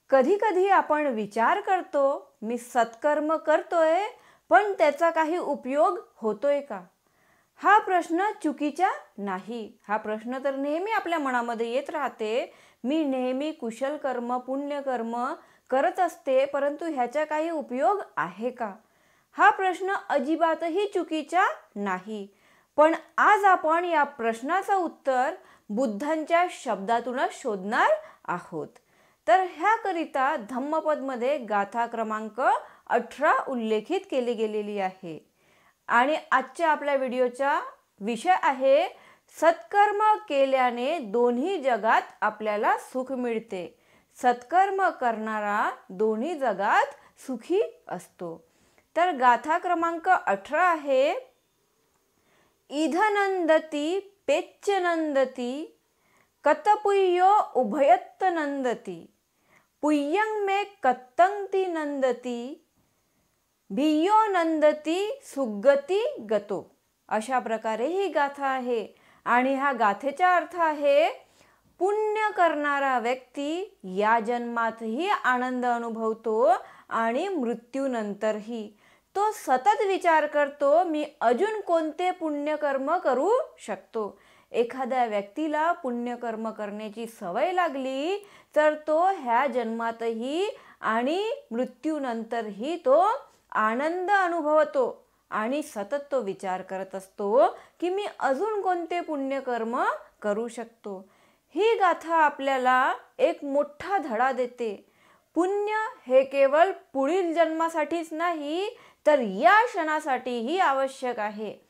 कधी कधी आपण विचार करतो, मी सत्कर्म करतोय पण त्याचा काही उपयोग होतोय का? हा प्रश्न चुकीचा नाही. हा प्रश्न तर नेहमी आपल्या मनामध्ये येत राहते. मी नेहमी कुशल कर्म, पुण्यकर्म करत असते, परंतु ह्याचा काही उपयोग आहे का? हा प्रश्न अजिबातही चुकीचा नाही. पण आज आपण या प्रश्नाचं उत्तर बुद्धांच्या शब्दातूनच शोधणार आहोत. तर ह्याकरिता धम्मपदमध्ये गाथा क्रमांक 18 उल्लेखित केली गेलेली आहे. आणि आजच्या आपल्या व्हिडिओचा विषय आहे, सत्कर्म केल्याने दोन्ही जगात आपल्याला सुख मिळते. सत्कर्म करणारा दोन्ही जगात सुखी असतो. तर गाथा क्रमांक 18 आहे, इधनंदती पेच्च नंदती कतपुय्यो उभयत्त नंदती पुय्यं मे कत्तंती नंदती भियो नंदती सुगती गतो. अशा प्रकारे ही गाथा आहे. आणि ह्या गाथेचा अर्थ आहे, पुण्य करणारा व्यक्ती या जन्मातही आनंद अनुभवतो आणि मृत्यूनंतरही. तो सतत विचार करतो, मी अजून कोणते पुण्यकर्म करू शकतो. एखाद्या व्यक्तीला पुण्यकर्म करण्याची सवय लागली तर तो ह्या जन्मातही आणि मृत्यूनंतरही तो आनंद अनुभवतो आणि सतत तो विचार करत असतो की मी अजून कोणते पुण्यकर्म करू शकतो. ही गाथा आपल्याला एक मोठा धडा देते. पुण्य हे केवळ पुढील जन्मासाठीच नाही तर या क्षणासाठीही आवश्यक आहे.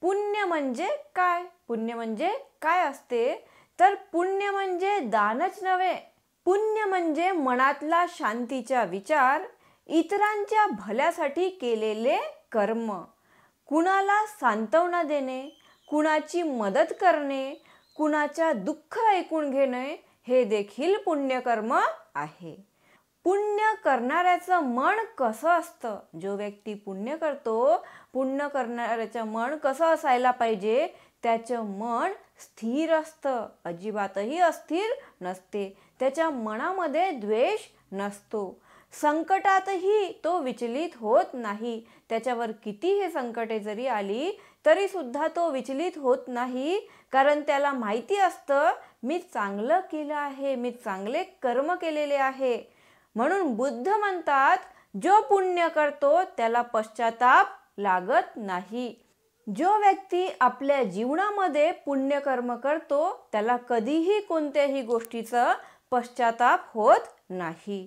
पुण्य म्हणजे काय? पुण्य म्हणजे काय असते? तर पुण्य म्हणजे दानच नव्हे. पुण्य म्हणजे मनातला शांतीचा विचार, इतरांच्या भल्यासाठी केलेले कर्म, कुणाला सांत्वना देणे, कुणाची मदत करणे, कुणाच्या दुःख ऐकून घेणे, हे देखील पुण्यकर्म आहे. पुण्य करणाऱ्याचं मन कसं असतं? जो व्यक्ती पुण्य करतो, पुण्य करणाऱ्याचं मन कसं असायला पाहिजे? त्याचं मन स्थिर असतं, अजिबातही अस्थिर नसते. त्याच्या मनामध्ये द्वेष नसतो. संकटातही तो विचलित होत नाही. त्याच्यावर कितीही संकटे जरी आली तरी सुद्धा तो विचलित होत नाही, कारण त्याला माहिती असतं मी चांगलं केलं आहे, मी चांगले कर्म केलेले आहे. म्हणून बुद्ध म्हणतात, जो पुण्य करतो त्याला पश्चाताप लागत नाही. जो व्यक्ती आपल्या जीवनामध्ये पुण्यकर्म करतो त्याला कधीही कोणत्याही गोष्टीचा पश्चाताप होत नाही.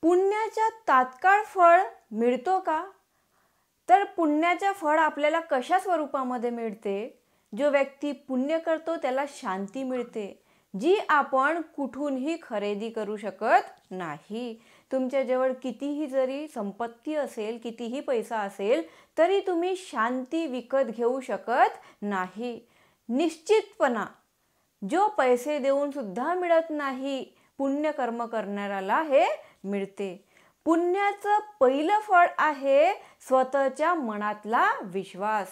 पुण्याचा तात्काळ फळ मिळतो का? तर पुण्याचा फळ आपल्याला कशा स्वरूपामध्ये मिळते? जो व्यक्ती पुण्य करतो त्याला शांती मिळते, जी आपण कुठूनही खरेदी करू शकत नाही. तुमच्याजवळ कितीही जरी संपत्ती असेल, कितीही पैसा असेल, तरी तुम्ही शांती विकत घेऊ शकत नाही. निश्चितपणा जो पैसे देऊन सुद्धा मिळत नाही, पुण्यकर्म करणाऱ्याला हे मिळते. पुण्याचं पहिलं फळ आहे स्वतःच्या मनातला विश्वास.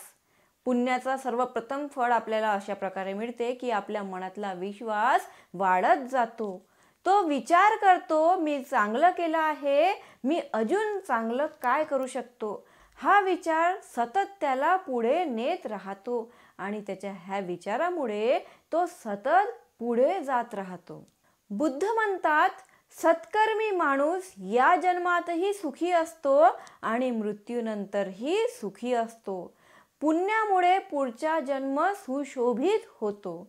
पुण्याचा सर्वप्रथम फळ आपल्याला अशा प्रकारे मिळते की आपल्या मनातला विश्वास वाढत जातो. तो विचार करतो, मी चांगलं केलं आहे, मी अजून चांगलं काय करू शकतो. हा विचार सतत त्याला पुढे नेत राहतो आणि त्याच्या ह्या विचारामुळे तो सतत पुढे जात राहतो. बुद्ध म्हणतात, सत्कर्मी माणूस या जन्मातही सुखी असतो आणि मृत्यूनंतरही सुखी असतो. पुण्यामुळे पुढचा जन्म सुशोभित होतो.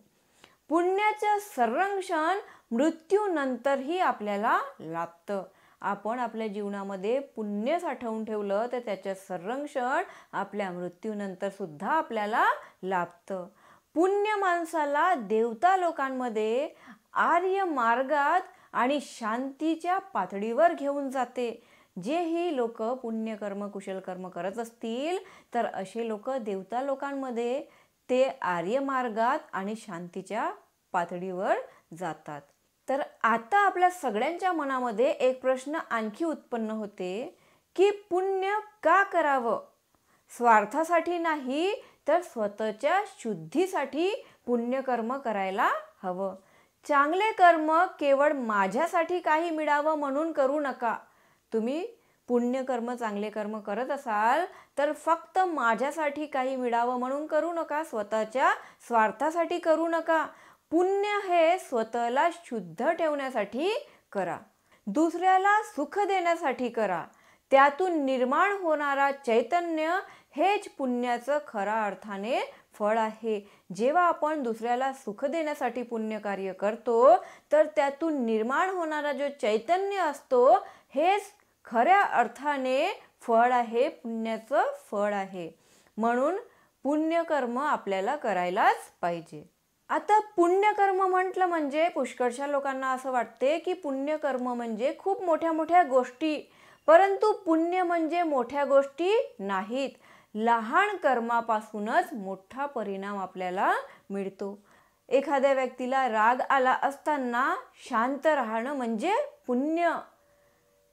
पुण्याचं संरक्षण मृत्यूनंतरही आपल्याला लाभतं. आपण आपल्या जीवनामध्ये पुण्य साठवून ठेवलं तर त्याचं संरक्षण आपल्या मृत्यूनंतर सुद्धा आपल्याला लाभतं. पुण्य माणसाला देवता लोकांमध्ये, आर्य मार्गात आणि शांतीच्या पातळीवर घेऊन जाते. जेही लोक पुण्यकर्म, कुशल कर्म करत असतील तर असे लोक देवता लोकांमध्ये, ते आर्य मार्गात आणि शांतीच्या पातळीवर जातात. तर आता आपल्या सगळ्यांच्या मनामध्ये एक प्रश्न आणखी उत्पन्न होते की पुण्य का करावं? स्वार्थासाठी नाही तर स्वतःच्या शुद्धीसाठी पुण्यकर्म करायला हवं. चांगले कर्म केवळ माझ्यासाठी काही मिळावं म्हणून करू नका. तुम्ही पुण्यकर्म चांगले कर्म करत असाल तर फक्त माझ्यासाठी काही मिळावं म्हणून करू नका, स्वतःच्या स्वार्थासाठी करू नका. पुण्य हे स्वतःला शुद्ध ठेवण्यासाठी करा, दुसऱ्याला सुख देण्यासाठी करा. त्यातून निर्माण होणारा चैतन्य हेच पुण्याचं खऱ्या अर्थाने फळ आहे. जेव्हा आपण दुसऱ्याला सुख देण्यासाठी पुण्य कार्य करतो तर त्यातून निर्माण होणारा जो चैतन्य असतो हेच खऱ्या अर्थाने फळ आहे, पुण्याचं फळ आहे. म्हणून पुण्यकर्म आपल्याला करायलाच पाहिजे. आता पुण्यकर्म म्हटलं म्हणजे पुष्कळशा लोकांना असं वाटते की पुण्यकर्म म्हणजे खूप मोठ्या मोठ्या गोष्टी, परंतु पुण्य म्हणजे मोठ्या गोष्टी नाहीत. लहान कर्मापासूनच मोठा परिणाम आपल्याला मिळतो. एखाद्या व्यक्तीला राग आला असताना शांत राहणं म्हणजे पुण्य.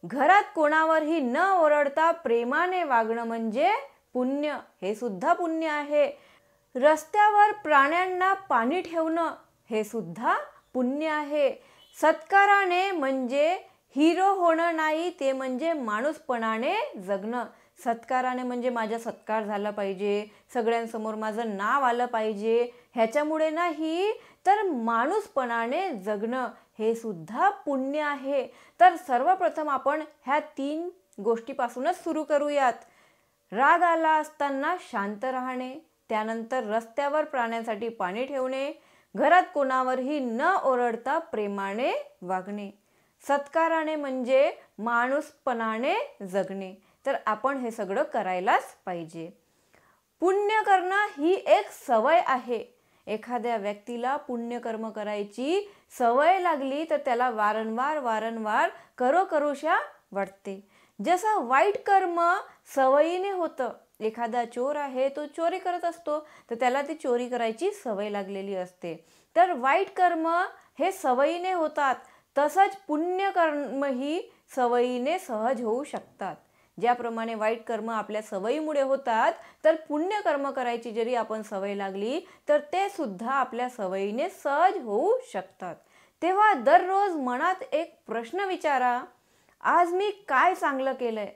घरात कोणावरही न ओरडता प्रेमाने वागणं म्हणजे पुण्य, हे सुद्धा पुण्य आहे. रस्त्यावर प्राण्यांना पाणी ठेवणं हे सुद्धा पुण्य आहे. सत्काराने म्हणजे हिरो होणं नाही, ते म्हणजे माणूसपणाने जगणं. सत्काराने म्हणजे माझा सत्कार झाला पाहिजे, सगळ्यांसमोर माझं नाव आलं पाहिजे, ह्याच्यामुळे नाही, तर माणूसपणाने जगणं हे सुद्धा पुण्य आहे. तर सर्वप्रथम आपण ह्या 3 गोष्टीपासूनच सुरू करूयात. राग आला असताना शांत राहणे, त्यानंतर रस्त्यावर प्राण्यांसाठी पाणी ठेवणे, घरात कोणावरही न ओरडता प्रेमाने वागणे. सत्काराने म्हणजे माणूसपणाने जगणे. तर आपण हे सगळं करायलाच पाहिजे. पुण्य करणं ही एक सवय आहे. एखाद्या व्यक्तीला पुण्यकर्म करायची सवय लागली तर त्याला वारंवार करूशा वाटते. जसं वाईट कर्म सवयीने होतं. एखादा चोर आहे, तो चोरी करत असतो तर त्याला ती चोरी करायची सवय लागलेली असते. तर वाईट कर्म हे सवयीने होतात, तसंच पुण्यकर्म ही सवयीने सहज होऊ शकतात. ज्याप्रमाणे वाईट कर्म आपल्या सवयीमुळे होतात, तर पुण्यकर्म करायची जरी आपण सवय लागली तर ते सुद्धा आपल्या सवयीने सहज होऊ शकतात. तेव्हा दररोज मनात एक प्रश्न विचारा, आज मी काय चांगलं केलंय?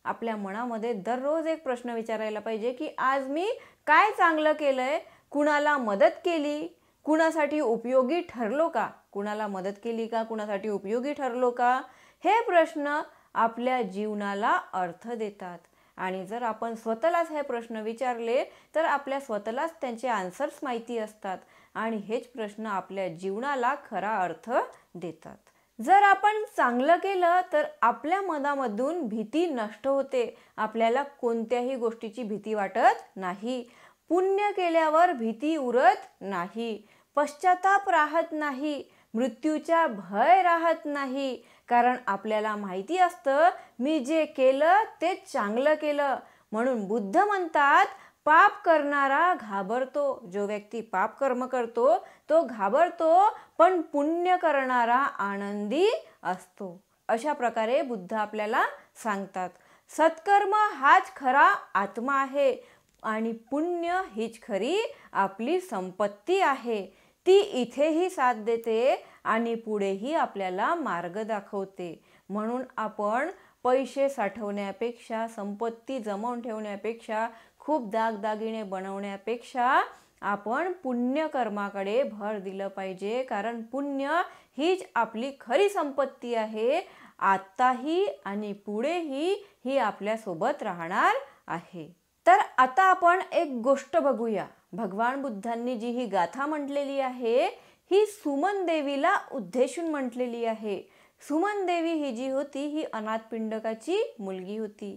आपल्या मनामध्ये दररोज एक प्रश्न विचारायला पाहिजे की आज मी काय चांगलं केलंय? कुणाला मदत केली? कुणासाठी उपयोगी ठरलो का? कुणाला मदत केली का? कुणासाठी उपयोगी ठरलो का? हे प्रश्न आपल्या जीवनाला अर्थ देतात. आणि जर आपण स्वतःलाच हे प्रश्न विचारले तर आपल्या स्वतःलाच त्यांचे आन्सर्स माहिती असतात आणि हेच प्रश्न आपल्या जीवनाला खरा अर्थ देतात. जर आपण चांगलं केलं तर आपल्या मनामधून भीती नष्ट होते. आपल्याला कोणत्याही गोष्टीची भीती वाटत नाही. पुण्य केल्यावर भीती उरत नाही, पश्चाताप राहत नाही, मृत्यूचा भय राहत नाही. कारण आपल्याला माहिती असतं मी जे केलं ते चांगलं केलं. म्हणून बुद्ध म्हणतात पाप करणारा घाबरतो. जो व्यक्ती पाप कर्म करतो तो घाबरतो, पण पुण्य करणारा आनंदी असतो. अशा प्रकारे बुद्ध आपल्याला सांगतात. सत्कर्म हाच खरा आत्मा आहे आणि पुण्य हीच खरी आपली संपत्ती आहे. ती इथेही साथ देते आणि पुढेही आपल्याला मार्ग दाखवते. म्हणून आपण पैसे साठवण्यापेक्षा, संपत्ती जमवून ठेवण्यापेक्षा, खूप दागदागिने बनवण्यापेक्षा आपण पुण्यकर्माकडे भर दिलं पाहिजे. कारण पुण्य हीच आपली खरी संपत्ती आहे. आताही आणि पुढेही ही आपल्यासोबत राहणार आहे. तर आता आपण एक गोष्ट बघूया. भगवान बुद्धांनी जी ही गाथा म्हटलेली आहे ही सुमन देवीला उद्देशून म्हटलेली आहे. सुमन देवी ही जी होती ही अनाथपिंडकाची मुलगी होती.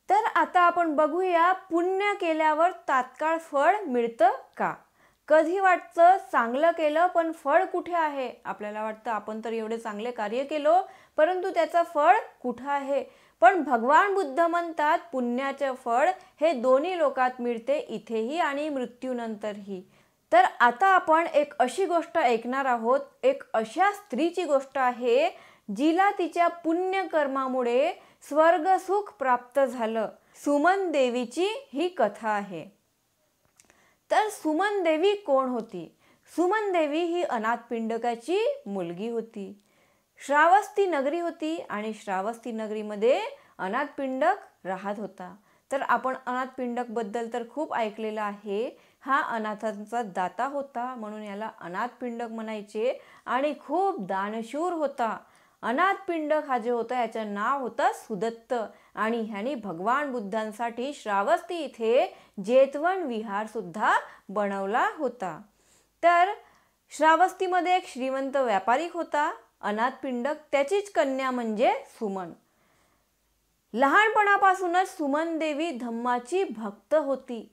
तर आता आपण बघूया पुण्य केल्यावर तात्काळ फळ मिळतं का? कधी वाटतं चांगलं केलं पण फळ कुठे आहे? आपल्याला वाटतं आपण तर एवढे चांगले कार्य केलो परंतु त्याचं फळ कुठं आहे? पण भगवान बुद्ध म्हणतात पुण्याचे फळ हे दोन्ही लोकात मिळते, इथेही आणि मृत्यूनंतरही. तर आता आपण एक अशी गोष्ट ऐकणार आहोत. एक अशा स्त्रीची गोष्ट आहे जिला तिच्या पुण्यकर्मामुळे स्वर्ग सुख प्राप्त झालं. सुमन देवीची ही कथा आहे. तर सुमन देवी कोण होती? सुमन देवी ही अनाथपिंडकाची मुलगी होती. श्रावस्ती नगरी होती आणि श्रावस्ती नगरीमध्ये अनाथपिंडक राहत होता. तर आपण अनाथपिंडक बद्दल तर खूप ऐकलेलं आहे. हा अनाथांचा दाता होता म्हणून याला अनाथपिंडक म्हणायचे आणि खूप दानशूर होता. अनाथपिंडक हा जो होता याचं नाव होतं सुदत्त आणि ह्याने भगवान बुद्धांसाठी श्रावस्ती इथे जेतवन विहार सुद्धा बनवला होता. तर श्रावस्तीमध्ये एक श्रीमंत व्यापारी होता अनाथपिंडक, त्याचीच कन्या म्हणजे सुमन. लहानपणापासूनच सुमन देवी धम्माची भक्त होती.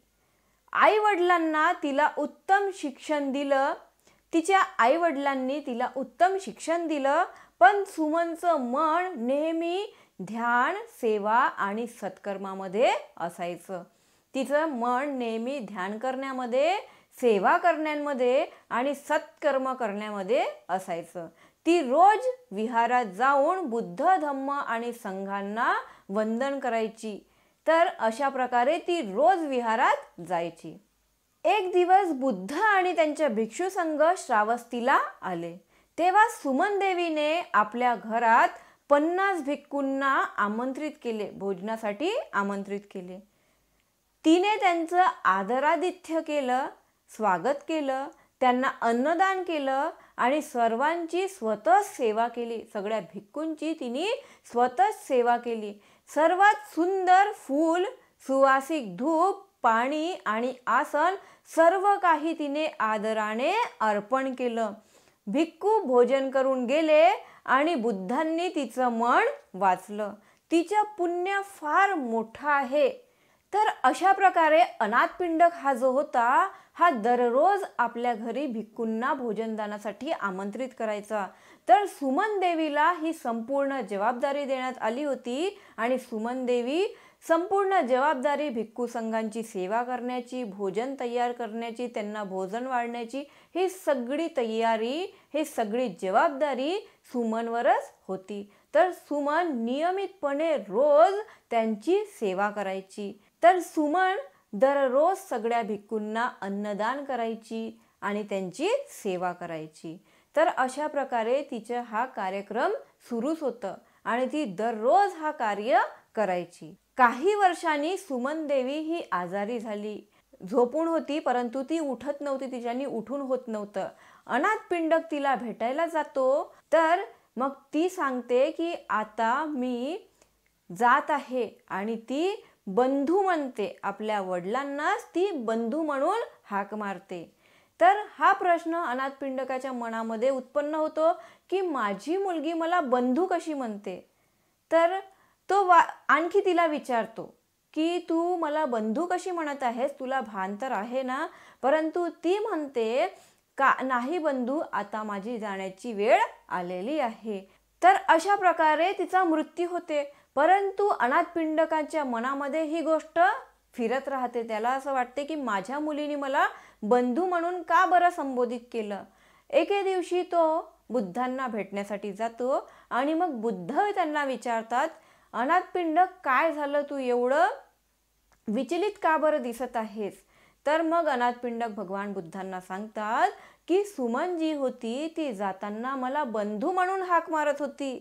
आई वडिलांना तिला उत्तम शिक्षण दिलं. तिच्या आई वडिलांनी तिला उत्तम शिक्षण दिलं, पण सुमनचं मन नेहमी ध्यान, सेवा आणि सत्कर्मामध्ये असायचं. तिचं मन नेहमी ध्यान करण्यामध्ये, सेवा करण्यामध्ये आणि सत्कर्म करण्यामध्ये असायचं. ती रोज विहारात जाऊन बुद्ध, धम्म आणि संघांना वंदन करायची. तर अशा प्रकारे ती रोज विहारात जायची. एक दिवस बुद्ध आणि त्यांच्या भिक्षू संघ श्रावस्तीला आले. तेव्हा सुमन देवीने आपल्या घरात 50 भिक्खूंना आमंत्रित केले, भोजनासाठी आमंत्रित केले. तिने त्यांचं आदरातिथ्य केलं, स्वागत केलं, त्यांना अन्नदान केलं आणि सर्वांची स्वतः सेवा केली. सगळ्या भिक्खूंची तिने स्वतः सेवा केली. सर्वात सुंदर फूल, सुवासिक धूप, पाणी आणि आसन सर्व काही तिने आदराने अर्पण केलं. भिक्खू भोजन करून गेले आणि बुद्धांनी तिचं मन वाचलं. तिचं पुण्य फार मोठं आहे. तर अशा प्रकारे अनाथपिंडक हा जो होता हा दररोज आपल्या घरी भिक्खूंना भोजनदानासाठी आमंत्रित करायचा. तर सुमन देवीला ही संपूर्ण जबाबदारी देण्यात आली होती आणि सुमन देवी संपूर्ण जबाबदारी भिक्खू संघांची सेवा करण्याची, भोजन तयार करण्याची, त्यांना भोजन वाढण्याची, ही सगळी तयारी, ही सगळी जबाबदारी सुमनवरच होती. तर सुमन नियमितपणे रोज त्यांची सेवा करायची. तर सुमन दररोज सगळ्या भिक्खूंना अन्नदान करायची आणि त्यांची सेवा करायची. तर अशा प्रकारे तिचा हा कार्यक्रम सुरूच होतं आणि ती दररोज हा कार्य करायची. काही वर्षांनी सुमन देवी ही आजारी झाली. झोपून होती परंतु ती उठत नव्हती, तिच्यानी उठून होत नव्हतं. अनाथपिंडक तिला भेटायला जातो. तर मग ती सांगते की आता मी जात आहे आणि ती बंधू म्हणते. आपल्या वडिलांनाच ती बंधू म्हणून हाक मारते. तर हा प्रश्न अनाथपिंडकाच्या मनामध्ये उत्पन्न होतो की माझी मुलगी मला बंधू कशी म्हणते. तर तो आणखी तिला विचारतो की तू मला बंधू कशी म्हणत आहेस, तुला भान तर आहे ना. परंतु ती म्हणते का नाही बंधू, आता माझी जाण्याची वेळ आलेली आहे. तर अशा प्रकारे तिचा मृत्यू होते. परंतु अनाथपिंडकाच्या मनामध्ये ही गोष्ट फिरत राहते. त्याला असं वाटते की माझ्या मुलीने मला बंधू म्हणून का बरं संबोधित केलं. एके दिवशी तो बुद्धांना भेटण्यासाठी जातो आणि मग बुद्ध त्यांना विचारतात, अनाथपिंडक काय झालं, तू एवढं विचलित का बरं दिसत आहेस. तर मग अनाथपिंडक भगवान बुद्धांना सांगतात की सुमन जी होती ती जाताना मला बंधू म्हणून हाक मारत होती.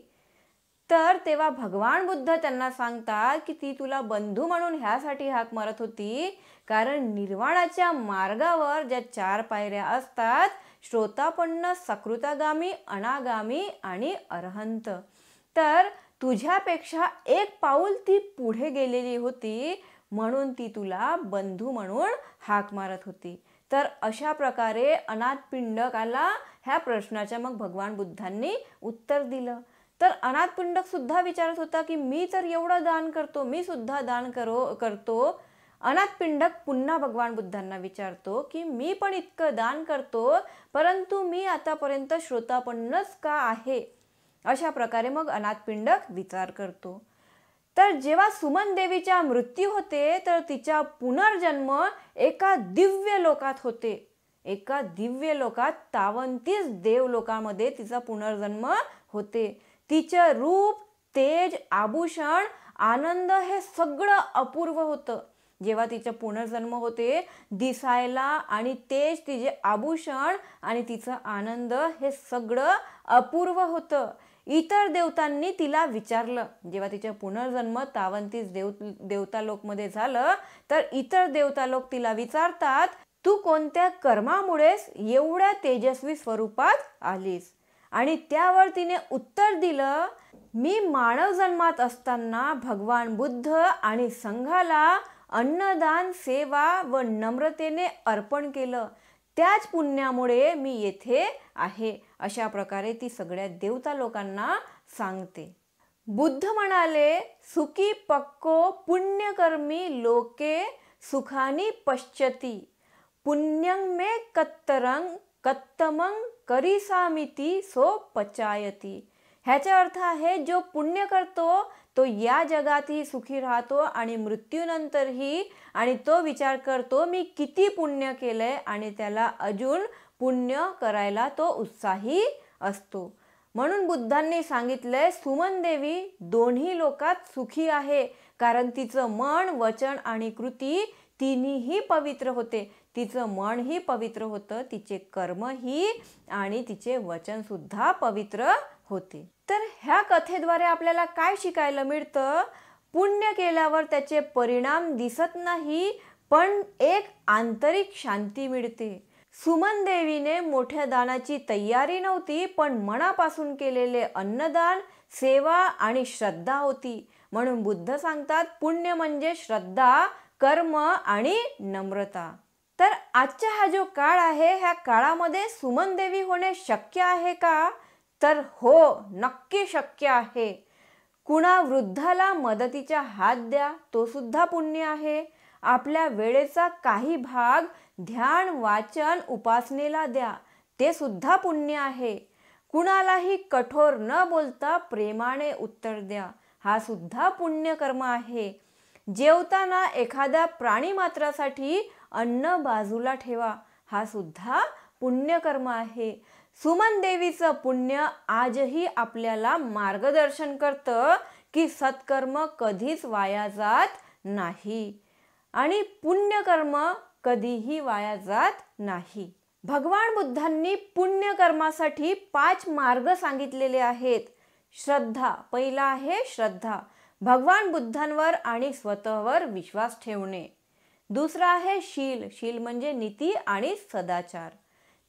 तर तेव्हा भगवान बुद्ध त्यांना सांगतात की ती तुला बंधू म्हणून ह्यासाठी हाक मारत होती कारण निर्वाणाच्या मार्गावर ज्या 4 पायऱ्या असतात, श्रोतापन्न, सकृतागामी, अनागामी आणि अरहंत. तर तुझ्यापेक्षा 1 पाऊल ती पुढे गेलेली होती म्हणून ती तुला बंधू म्हणून हाक मारत होती. तर अशा प्रकारे अनाथपिंडकाला ह्या प्रश्नाच्या मग भगवान बुद्धांनी उत्तर दिलं. तर अनाथपिंडक सुद्धा विचारत होता की मी तर एवढं दान करतो, मी सुद्धा दान करतो. अनाथपिंडक पुन्हा भगवान बुद्धांना विचारतो की मी पण इतकं दान करतो परंतु मी आतापर्यंत श्रोतापन्नच का आहे. अशा प्रकारे मग अनाथपिंडक विचार करतो. तर जेव्हा सुमन देवीचा मृत्यू होते तर तिचा पुनर्जन्म एका दिव्य लोकात होते. एका दिव्य लोकात 33 देवलोकामध्ये तिचा पुनर्जन्म होते. तिचं रूप, तेज, आभूषण, आनंद हे सगळं अपूर्व होतं. जेव्हा तिचा पुनर्जन्म होते, दिसायला आणि तेज, तिचे आभूषण आणि तिचा आनंद हे सगळं अपूर्व होतं. इतर देवतांनी तिला विचारलं, जेव्हा तिच्या पुनर्जन्म तावंतीस देवतालोकमध्ये झालं, तर इतर देवतालोक तिला विचारतात, तू कोणत्या कर्मामुळेच एवढ्या तेजस्वी स्वरूपात आलीस? आणि त्यावर तिने उत्तर दिलं, मी मानव जन्मात असताना भगवान बुद्ध आणि संघाला अन्नदान, सेवा व नम्रतेने अर्पण केलं, त्याच पुण्यामुळे मी येथे आहे. अशा प्रकारे ती सगळ्या देवता लोकांना सांगते. बुद्ध म्हणाले, सुखी पक्को पुण्यकर्मी लोके सुखानी पश्यती, पुण्यं मे कत्तमं करिसामिती सो पचायती. ह्याचा अर्थ आहे, जो पुण्य करतो तो या जगातही सुखी राहतो आणि मृत्यूनंतरही, आणि तो विचार करतो मी किती पुण्य केलंय आणि त्याला अजून पुण्य करायला तो उत्साही असतो. म्हणून बुद्धांनी सांगितलंय, सुमन देवी दोन्ही लोकात सुखी आहे, कारण तिचं मन, वचन आणि कृती तिन्हीही पवित्र होते. तिचं मनही पवित्र होतं, तिचे कर्मही आणि तिचे वचन सुद्धा पवित्र होते. तर ह्या कथेद्वारे आपल्याला काय शिकायला मिळतं? पुण्य केल्यावर त्याचे परिणाम दिसत नाही, पण एक आंतरिक शांती मिळते. सुमन देवीने मोठ्या दानाची तयारी नव्हती, पण मनापासून केलेले अन्नदान, सेवा आणि श्रद्धा होती. म्हणून बुद्ध सांगतात, पुण्य म्हणजे श्रद्धा, कर्म आणि नम्रता. तर आजचा हा जो काळ आहे, ह्या काळामध्ये सुमन देवी होणे शक्य आहे का? तर हो, नक्की शक्य आहे. कुणा वृद्धाला मदतीचा हात द्या, तो सुद्धा पुण्य आहे. आपल्या वेळेचा काही भाग ध्यान, वाचन, उपासनेला द्या, ते सुद्धा पुण्य आहे. कुणालाही कठोर न बोलता प्रेमाने उत्तर द्या, हा सुद्धा पुण्य कर्म आहे. जेवताना एखाद्या प्राणीमात्रासाठी अन्न बाजूला ठेवा, हा सुद्धा पुण्यकर्म आहे. सुमन देवीचं पुण्य आजही आपल्याला मार्गदर्शन करतं की सत्कर्म कधीच वाया जात नाही आणि पुण्यकर्म कधीही वाया जात नाही. भगवान बुद्धांनी पुण्यकर्मासाठी 5 मार्ग सांगितलेले आहेत. श्रद्धा, पहिला आहे श्रद्धा, भगवान बुद्धांवर आणि स्वतःवर विश्वास ठेवणे. दुसरा आहे शील, शील म्हणजे नीती आणि सदाचार.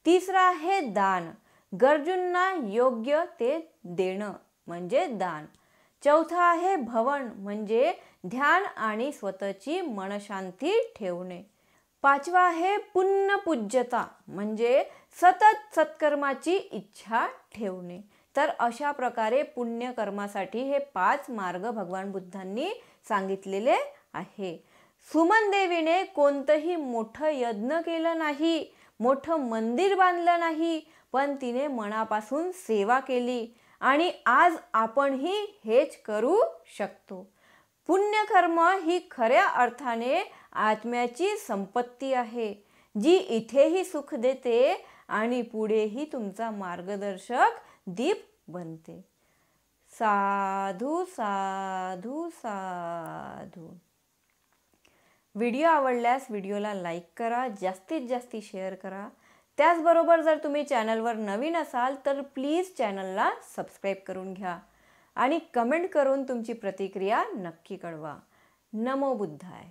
तिसरा आहे दान, गरजूंना योग्य ते देणं म्हणजे दान. चौथा आहे भवन, म्हणजे ध्यान आणि स्वतःची मनशांती ठेवणे. पाचवा आहे पुण्यपूज्यता, म्हणजे सतत सत्कर्माची इच्छा ठेवणे. तर अशा प्रकारे पुण्यकर्मासाठी हे 5 मार्ग भगवान बुद्धांनी सांगितलेले आहे. सुमन देवीने कोणतंही मोठं यज्ञ केलं नाही, मोठं मंदिर बांधलं नाही, पण तिने मनापासून सेवा केली आणि आज आपणही हेच करू शकतो. पुण्यकर्म ही खऱ्या अर्थाने आत्म्याची संपत्ती आहे, जी इथेही सुख देते आणि पुढेही तुमचा मार्गदर्शक दीप बनते. साधू साधू साधू. व्हिडिओ आवडल्यास व्हिडिओला लाईक करा, जास्तीत जास्त शेअर करा. त्याचबरोबर जर तुम्ही चॅनलवर नवीन असाल तर प्लीज चॅनलला सबस्क्राईब करून घ्या आणि कमेंट करून तुमची प्रतिक्रिया नक्की कळवा. नमो बुद्धाय.